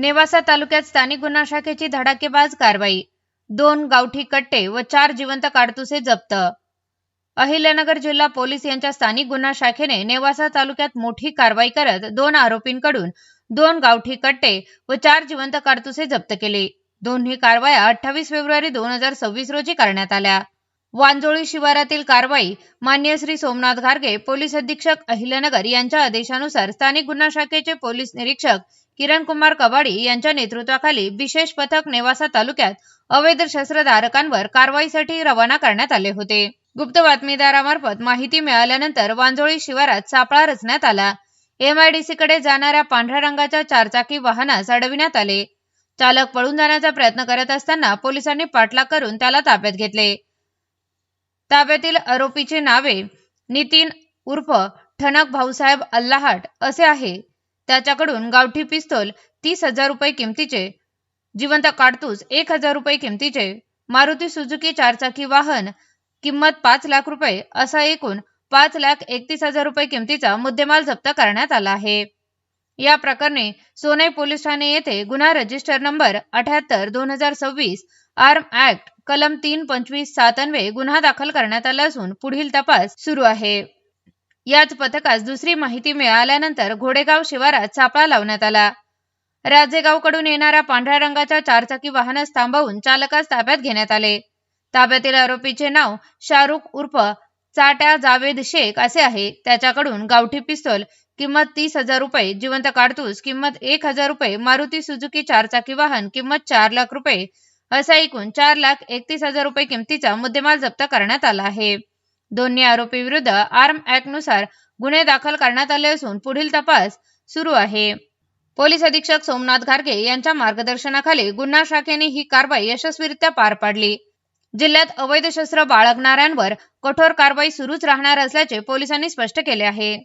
नेवासा तालुक्यात स्थानिक गुन्हा शाखेची धडाकेबाज कारवाई। 2 गावठी कट्टे व 4 जिवंत काडतुसे जप्त। अहिल्यानगर जिल्हा पोलीस यांच्या स्थानिक गुन्हा शाखेने नेवासा तालुक्यात मोठी कारवाई करत 2 आरोपींकडून 2 गावठी कट्टे व 4 जिवंत काडतुसे जप्त केले। दोन्ही कारवाया 28 फेब्रुवारी 2026 रोजी करण्यात आल्या। वांजोळी शिवारातील कारवाई माननीय श्री सोमनाथ घारगे पोलीस अधीक्षक अहिल्यानगर यांच्या आदेशानुसार स्थानिक गुन्हा शाखेचे पोलीस निरीक्षक किरण कुमार कबाडी यांच्या नेतृत्वाखाली विशेष पथक नेवासा तालुक्यात अवैध शस्त्रधारकांवर कारवाईसाठी रवाना करण्यात आले होते। गुप्त बातमीदारामार्फत माहिती मिळाल्यानंतर वांजोळी शिवारात सापळा रचण्यात आला। MIDC कडे जाणाऱ्या पांढऱ्या रंगाच्या चारचाकी वाहनास अडविण्यात आले। चालक पळून जाण्याचा प्रयत्न करत असताना पोलिसांनी पाठलाग करून त्याला ताब्यात घेतले। ताब्यातील आरोपीची नावे नितीन उर्फ ठणक भाऊसाहेब अल्लाहाट असे आहे। त्याच्याकडून गावठी पिस्तूल 30,000 रुपये किमतीचे, जिवंत काडतूस 1,000 रुपये किमतीचे, मारुती सुझुकी चारचाकी वाहन किंमत 5 लाख रुपये असा एकूण 5,31,000 रुपये किमतीचा मुद्देमाल जप्त करण्यात आला आहे। या प्रकरणी सोनई पोलीस ठाणे येथे गुन्हा रजिस्टर नंबर 78/2026 आर्म ऍक्ट कलम 325/7 अन्वये गुन्हा दाखल करण्यात आला असून पुढील तपास सुरू आहे। याच पथकास दुसरी माहिती मिळाल्यानंतर घोडेगाव शिवारात सापळा लावण्यात आला। राजेगावकडून येणाऱ्या पांढऱ्या रंगाच्या चारचाकी वाहनास थांबवून चालकास ताब्यात घेण्यात आले। ताब्यातील आरोपीचे नाव शाहरुख उर्फ चाट्या जावेद शेख असे आहे। त्याच्याकडून गावठी पिस्तूल किंमत 30,000 रुपये, जिवंत काडतूस किंमत 1,000 रुपये, मारुती सुझुकी चारचाकी वाहन किंमत 4 लाख रुपये असा एकूण 4,31,000 रुपये किमतीचा मुद्देमाल जप्त करण्यात आला आहे। दोन्ही आरोपी विरुद्ध आर्म ऍक्ट नुसार गुन्हे दाखल करण्यात आले असून पुढील तपास सुरू आहे। पोलीस अधीक्षक सोमनाथ घारगे यांच्या मार्गदर्शनाखाली गुन्हा शाखेने ही कारवाई यशस्वीरित्या पार पाडली। जिल्ह्यात अवैध शस्त्र बाळगणाऱ्यांवर कठोर कारवाई सुरूच राहणार असल्याचे पोलिसांनी स्पष्ट केले आहे।